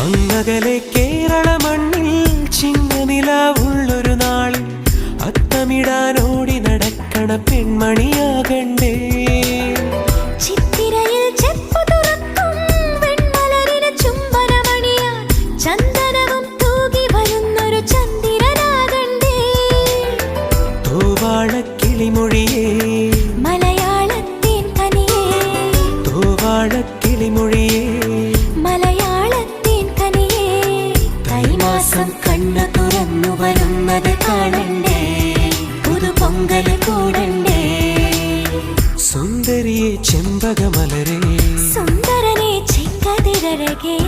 അങ്ങകലെ കേരള മണ്ണിൽ ചിങ്ങനിലാവുള്ളൊരു നാളിൽ അത്തമിടാനോടി നടക്കണ പെൺമണിയാകണ്ടേ. ചിത്തിരയിൽ ചെപ്പു തുറക്കും വെൺമലരിന് ചുംബനമണിയാൻ ചന്ദനവും തൂകി വരുന്നൊരു ചന്ദ്രനാകണ്ടേ. തോവാളക്കിളിമൊഴിയേ മലയാളത്തിൻ കനിയേ, തോവാളക്കിളിമൊഴിയേ മലയാളത്തിൻ കനിയേ. കൈമാസം കണ്ണു തുറന്നു വരുന്നത് കാണണ്ടേ, പുതുപൊങ്കല് കൂടണ്ടേ. സുന്ദരിയെ ചെമ്പകമലരേ, സുന്ദരനെ ചെങ്കതിരഴകേ.